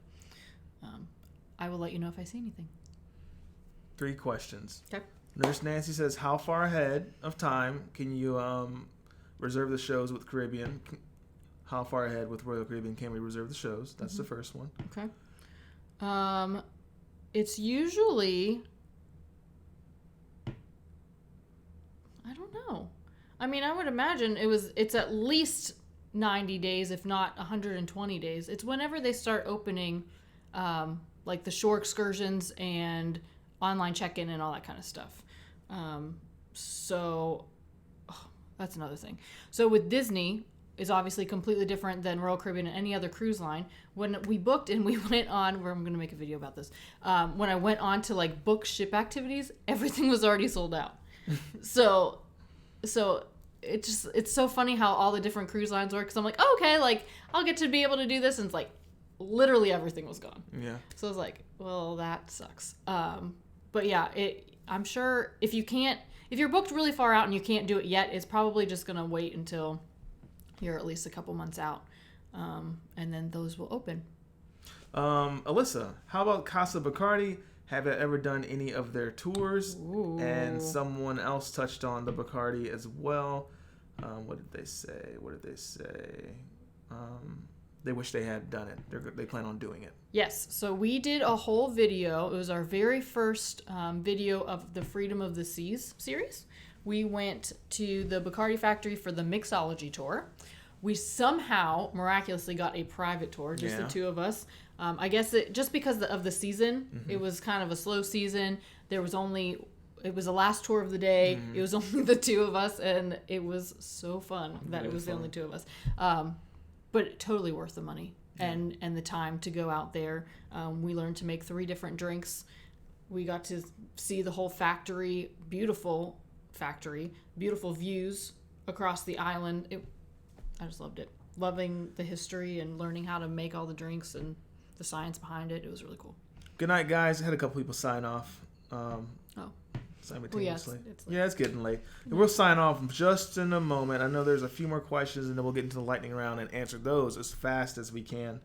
I will let you know if I see anything. 3 questions. Okay. Nurse Nancy says, how far ahead of time can you reserve the shows with Caribbean? How far ahead with Royal Caribbean can we reserve the shows? That's the first one. Okay. It's usually, I don't know. I mean, I would imagine it's at least 90 days, if not 120 days. It's whenever they start opening, like the shore excursions and online check-in and all that kind of stuff. That's another thing. So with Disney, is obviously completely different than Royal Caribbean and any other cruise line. When we booked and we went on, I'm going to make a video about this. When I went on to like book ship activities, everything was already sold out. so it's so funny how all the different cruise lines work. Cause I'm like, oh, okay, like I'll get to be able to do this. And it's like literally everything was gone. Yeah. So I was like, well, that sucks. But yeah, I'm sure if you're booked really far out and you can't do it yet, it's probably just going to wait until you're at least a couple months out. And then those will open. Alyssa, how about Casa Bacardi? Have you ever done any of their tours? Ooh. And someone else touched on the Bacardi as well. What did they say? They wish they had done it. They plan on doing it. Yes. So we did a whole video. It was our very first video of the Freedom of the Seas series. We went to the Bacardi factory for the mixology tour. We somehow miraculously got a private tour, just the two of us. I guess just because of the season, it was kind of a slow season. It was the last tour of the day. It was only the two of us, and it was so fun that it was the only two of us. But totally worth the money and the time to go out there. We learned to make 3 different drinks. We got to see the whole factory, beautiful views across the island. I just loved it. Loving the history and learning how to make all the drinks and the science behind it. It was really cool. Good night, guys. I had a couple people sign off. Simultaneously. Well, it's getting late. And we'll sign off just in a moment. I know there's a few more questions, and then we'll get into the lightning round and answer those as fast as we can.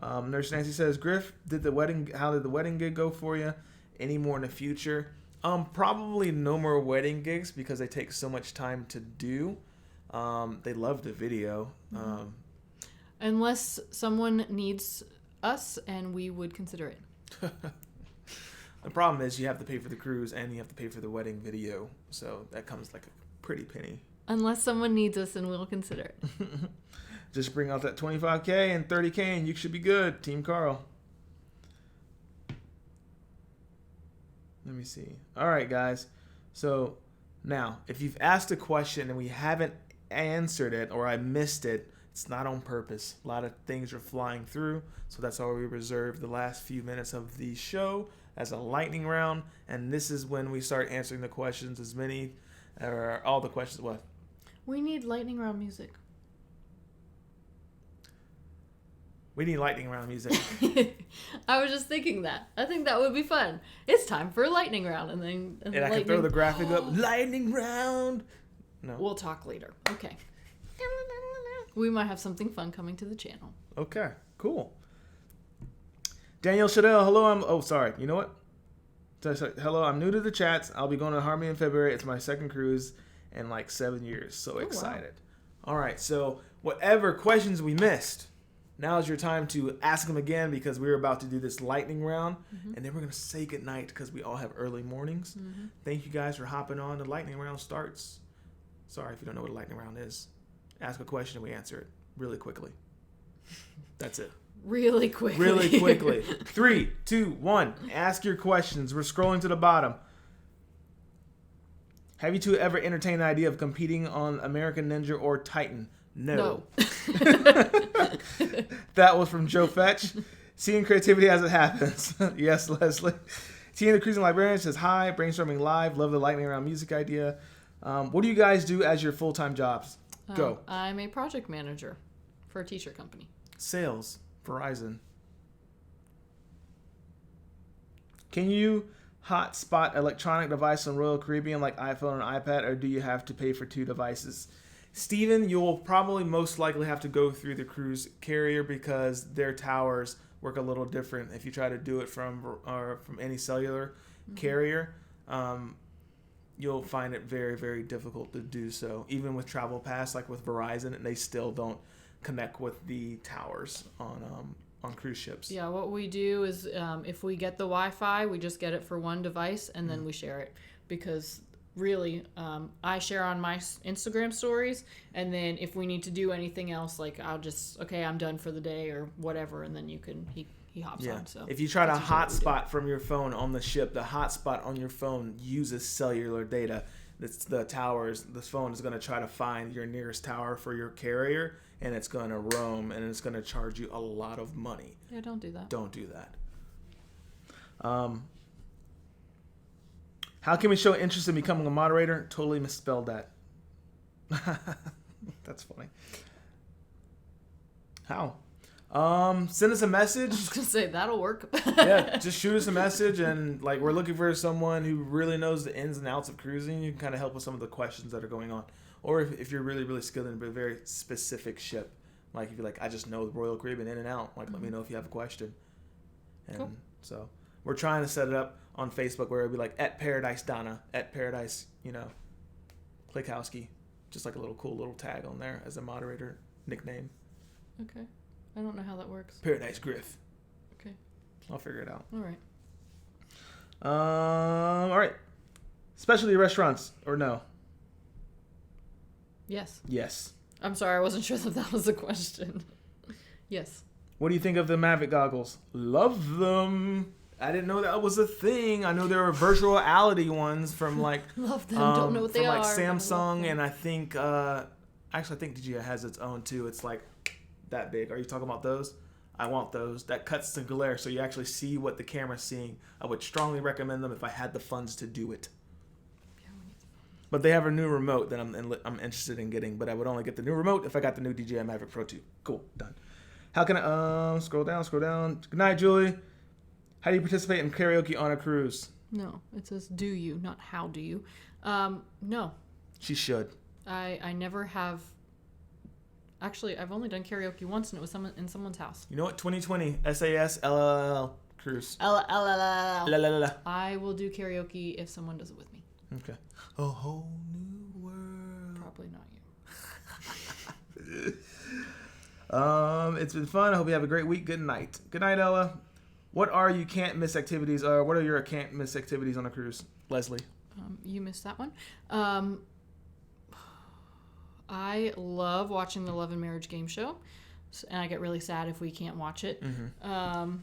Nurse Nancy says, Griff, how did the wedding gig go for you? Any more in the future? Probably no more wedding gigs because they take so much time to do. They love the video. Unless someone needs us, and we would consider it. The problem is you have to pay for the cruise and you have to pay for the wedding video. So that comes like a pretty penny. Unless someone needs us, and we'll consider it. Just bring out that 25K and 30K and you should be good. Team Carl. Let me see. All right, guys. So now, if you've asked a question and we haven't answered it or I missed it, it's not on purpose. A lot of things are flying through. So that's why we reserve the last few minutes of the show as a lightning round. And this is when we start answering the questions, as many or all the questions. What? We need lightning round music. We need lightning round music. I was just thinking that. I think that would be fun. It's time for a lightning round, and I can throw the graphic up. Lightning round. No. We'll talk later. Okay. We might have something fun coming to the channel. Okay. Cool. Daniel Shadell. Hello. Sorry. You know what? Hello. I'm new to the chats. I'll be going to Harmony in February. It's my second cruise in like 7 years. So excited. Wow. All right. So whatever questions we missed. Now is your time to ask them again because we're about to do this lightning round. And then we're going to say goodnight because we all have early mornings. Thank you guys for hopping on. The lightning round starts. Sorry if you don't know what a lightning round is. Ask a question and we answer it really quickly. That's it. Really quickly. Really quickly. 3, 2, 1. Ask your questions. We're scrolling to the bottom. Have you two ever entertained the idea of competing on American Ninja or Titan? No. That was from Joe Fetch. Seeing creativity as it happens. Yes, Leslie. Tina the Cruising Librarian says, hi, brainstorming live. Love the lightning round music idea. What do you guys do as your full-time jobs? Go. I'm a project manager for a t-shirt company. Sales. Verizon. Can you hotspot electronic device on Royal Caribbean like iPhone and iPad, or do you have to pay for 2 devices? Steven, you'll probably most likely have to go through the cruise carrier because their towers work a little different. If you try to do it from any cellular carrier, you'll find it very, very difficult to do so. Even with Travel Pass, like with Verizon, they still don't connect with the towers on cruise ships. Yeah, what we do is if we get the Wi-Fi, we just get it for one device and then we share it because really I share on my Instagram stories, and then if we need to do anything else, like I'll just I'm done for the day or whatever, and then he hops on. So if you try to hotspot from your phone on the ship, the hotspot on your phone uses cellular data. It's the towers. The phone is going to try to find your nearest tower for your carrier, and it's going to roam, and it's going to charge you a lot of money. Yeah, don't do that. Don't do that. How can we show interest in becoming a moderator? Totally misspelled that. That's funny. How? Send us a message. I was going to say, that'll work. Yeah, just shoot us a message, and like we're looking for someone who really knows the ins and outs of cruising. You can kind of help with some of the questions that are going on. Or if you're really, really skilled in a very specific ship. Like if you're like, I just know the Royal Caribbean in and out. Like, let me know if you have a question. And cool. So we're trying to set it up on Facebook where it'll be like @ParadiseDonna, @Paradise, Klikowski. Just like a little cool little tag on there as a moderator nickname. Okay. I don't know how that works. Paradise Griff. Okay. I'll figure it out. All right. All right. Specialty restaurants or no? Yes. Yes. I'm sorry, I wasn't sure that was the question. Yes. What do you think of the Mavic goggles? Love them. I didn't know that was a thing. I know there are virtual reality ones from like love them. Don't know what they are. From like Samsung, and I think I think DJI has its own too. It's like that big. Are you talking about those? I want those. That cuts the glare so you actually see what the camera's seeing. I would strongly recommend them if I had the funds to do it. But they have a new remote that I'm interested in getting, but I would only get the new remote if I got the new DJI Mavic Pro 2. Cool, done. How can I scroll down? Good night, Julie. How do you participate in karaoke on a cruise? No, it says do you, not how do you. No. She should. I never have Actually, I've only done karaoke once, and it was in someone's house. You know what? 2020 SAS LLL cruise. La la la la. I will do karaoke if someone does it with me. Okay. A whole new world. Probably not you. It's been fun. I hope you have a great week. Good night. Good night, Ella. What are you can't miss activities? What are your can't miss activities on a cruise, Leslie? You missed that one. I love watching the Love and Marriage game show, and I get really sad if we can't watch it. Mm-hmm.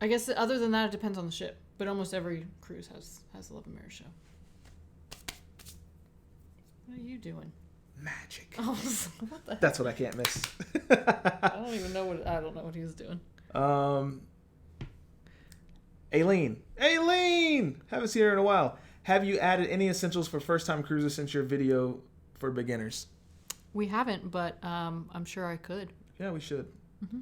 I guess other than that, it depends on the ship, but almost every cruise has the Love and Marriage show. What are you doing? Magic. Oh, what the heck? That's what I can't miss. I don't know what he was doing. Aileen, haven't seen her in a while. Have you added any essentials for first-time cruisers since your video for beginners? We haven't, but I'm sure I could. Yeah, we should. Mm-hmm.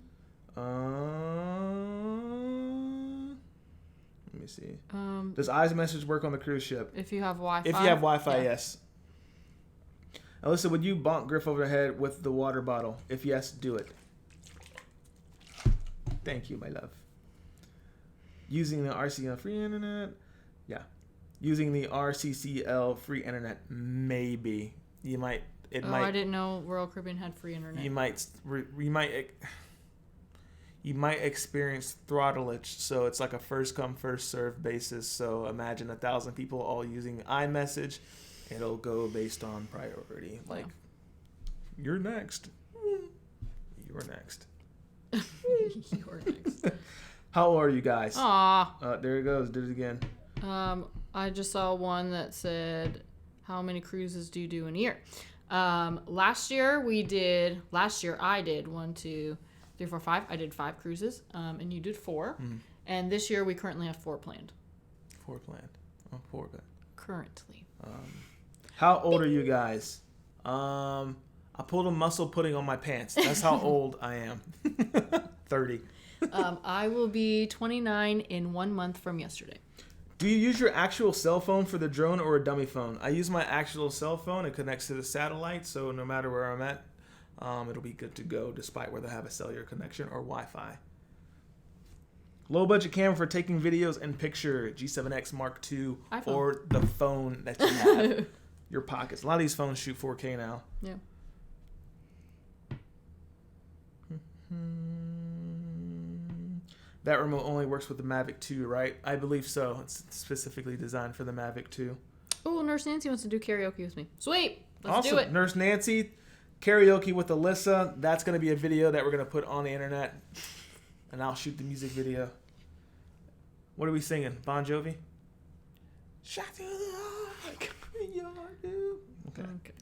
Let me see. Does iMessage work on the cruise ship? If you have Wi-Fi. If you have Wi-Fi, yeah. yes. Alyssa, would you bonk Griff over the head with the water bottle? If yes, do it. Thank you, my love. Using the RCCL free internet? Yeah. Using the RCCL free internet? Maybe. You might... I didn't know Royal Caribbean had free internet. You might experience throttleage, so it's like a first come first serve basis. So imagine 1,000 people all using iMessage. It'll go based on priority. Like, you're next. You're next. You're next. How old are you guys? Aw. There it goes. Did it again. I just saw one that said, how many cruises do you do in a year? Last year I did 1, 2, 3, 4, 5. I did 5 cruises, and you did 4. Mm-hmm. And this year we currently have 4 planned. 4 planned. Oh, 4 good. Currently. How old are you guys? I pulled a muscle pudding on my pants. That's how old I am. 30. I will be 29 in 1 month from yesterday. Do you use your actual cell phone for the drone or a dummy phone? I use my actual cell phone. It connects to the satellite, so no matter where I'm at, it'll be good to go despite whether I have a cellular connection or Wi-Fi. Low budget camera for taking videos and picture. G7X Mark II iPhone. Or the phone that you have. Your pockets. A lot of these phones shoot 4K now. Yeah. That remote only works with the Mavic 2, right? I believe so. It's specifically designed for the Mavic 2. Oh, Nurse Nancy wants to do karaoke with me. Sweet. Let's awesome. do it. Nurse Nancy, karaoke with Alyssa. That's going to be a video that we're going to put on the internet. And I'll shoot the music video. What are we singing? Bon Jovi? Shot to the heart. Okay.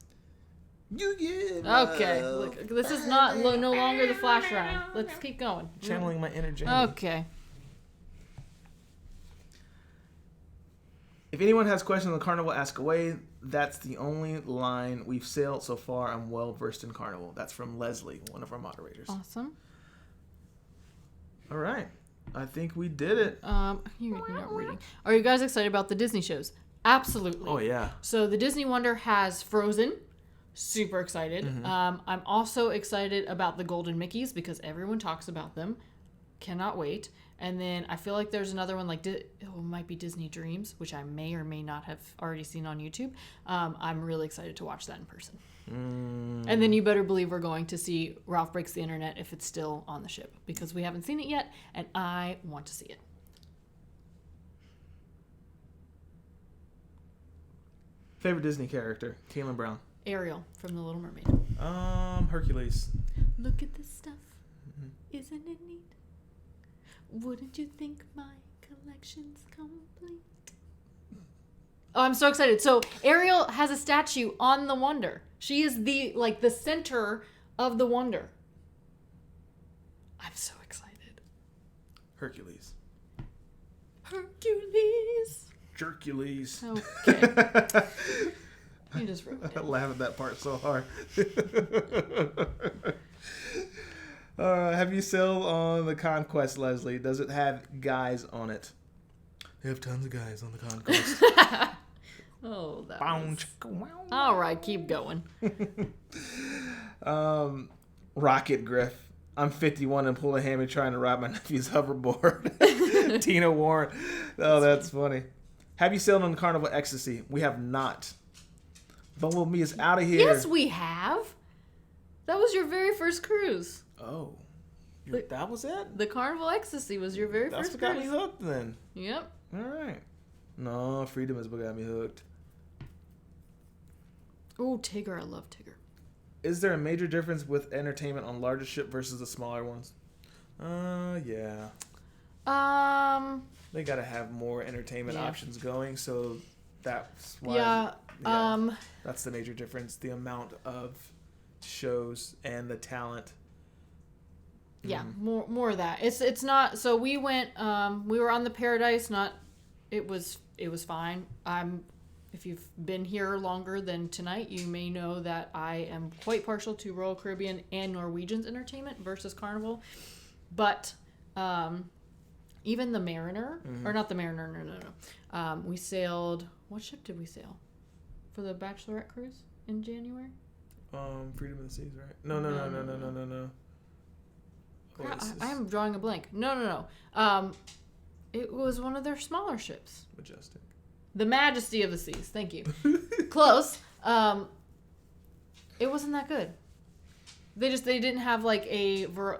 You get okay. Look, this is not no longer the flash round. Let's keep going. Channeling my energy. Okay. If anyone has questions on the Carnival, ask away. That's the only line we've sailed so far. I'm well versed in Carnival. That's from Leslie, one of our moderators. Awesome. All right. I think we did it. You're not reading. Are you guys excited about the Disney shows? Absolutely. Oh, yeah. So the Disney Wonder has Frozen. Super excited. Mm-hmm. I'm also excited about the Golden Mickeys because everyone talks about them. Cannot wait. And then I feel like there's another one like it might be Disney Dreams, which I may or may not have already seen on YouTube. I'm really excited to watch that in person. And then you better believe we're going to see Ralph Breaks the Internet if it's still on the ship because we haven't seen it yet and I want to see it. Favorite Disney character? Caitlin Brown. Ariel from The Little Mermaid. Hercules. Look at this stuff. Mm-hmm. Isn't it neat? Wouldn't you think my collection's complete? Oh, I'm so excited. So Ariel has a statue on the Wonder. She is the center of the Wonder. I'm so excited. Hercules. Hercules. Jercules. Okay. You just ruined it. I laugh at that part so hard. Have you sailed on the Conquest, Leslie? Does it have guys on it? They have tons of guys on the Conquest. Oh, that Bounce. was... All right, keep going. Rocket Griff. I'm 51 and pull a hammy trying to ride my nephew's hoverboard. Tina Warren. Oh, that's funny. Have you sailed on Carnival Ecstasy? We have not. Bumblebee is out of here. Yes, we have. That was your very first cruise. Oh. That was it? The Carnival Ecstasy was your very first cruise. That's what got me hooked then. Yep. All right. No, Freedom is what got me hooked. Oh, Tigger. I love Tigger. Is there a major difference with entertainment on larger ship versus the smaller ones? Yeah. They gotta have more entertainment options going, so that's why. Yeah. That's the major difference. The amount of shows and the talent. Yeah, more of that. It's not. So we went. We were on the Paradise. It was fine. If you've been here longer than tonight, you may know that I am quite partial to Royal Caribbean and Norwegian's entertainment versus Carnival. But even the Mariner, or not the Mariner, no. We sailed, what ship did we sail for the Bachelorette cruise in January? Freedom of the Seas, right? No. I am drawing a blank. No. It was one of their smaller ships. Majestic. The Majesty of the Seas. Thank you. Close. It wasn't that good. They didn't have like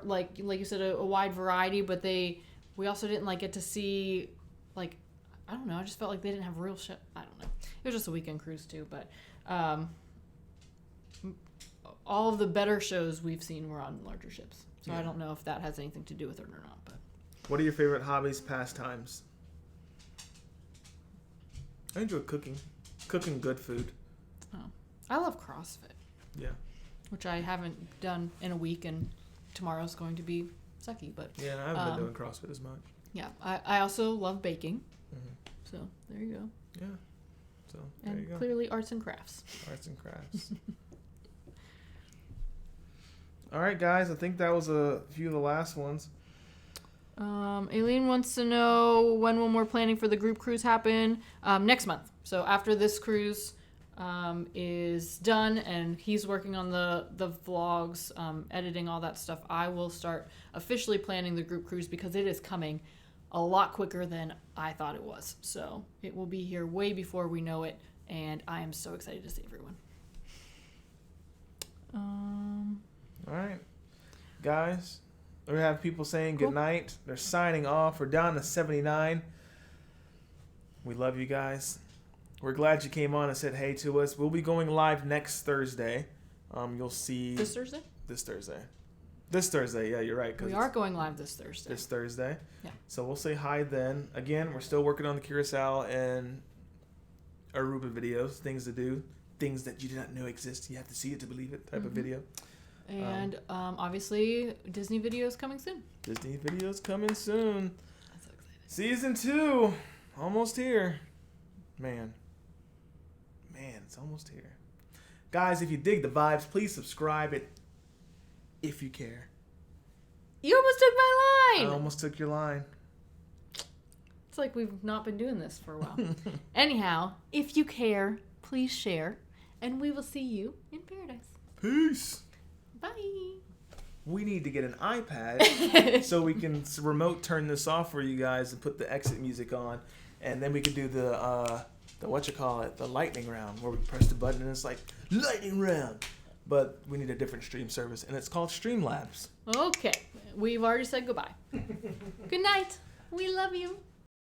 like you said a wide variety, but we also didn't like get to see like, I don't know. I just felt like they didn't have real shit. I don't know. It was just a weekend cruise too, but all of the better shows we've seen were on larger ships. So yeah. I don't know if that has anything to do with it or not. But what are your favorite hobbies, pastimes? I enjoy cooking good food. Oh, I love CrossFit. Yeah. Which I haven't done in a week, and tomorrow's going to be sucky. But yeah, I haven't been doing CrossFit as much. Yeah, I also love baking. So there you go. Yeah. So there you go. Clearly arts and crafts. Arts and crafts. All right, guys. I think that was a few of the last ones. Aileen wants to know when we're planning for the group cruise happen. Next month. So after this cruise is done and he's working on the vlogs, editing all that stuff, I will start officially planning the group cruise because it is coming a lot quicker than I thought it was. So it will be here way before we know it, and I am so excited to see everyone. All right, guys. We have people saying good night. They're signing off. We're down to 79. We love you guys. We're glad you came on and said hey to us. We'll be going live next Thursday. You'll see... This Thursday? This Thursday, yeah, you're right. We are going live this Thursday. This Thursday. Yeah. So we'll say hi then. Again, we're still working on the Curacao and Aruba videos. Things to do. Things that you did not know exist. You have to see it to believe it type of video. And obviously, Disney videos coming soon. Disney videos coming soon. I'm so excited. Season 2. Almost here. Man, it's almost here. Guys, if you dig the vibes, please subscribe it if you care. You almost took my line. I almost took your line. It's like we've not been doing this for a while. Anyhow, if you care, please share. And we will see you in paradise. Peace. Bye. We need to get an iPad so we can remote turn this off for you guys and put the exit music on. And then we could do the lightning round, where we press the button and it's like, lightning round. But we need a different stream service, and it's called Streamlabs. Okay. We've already said goodbye. Good night. We love you.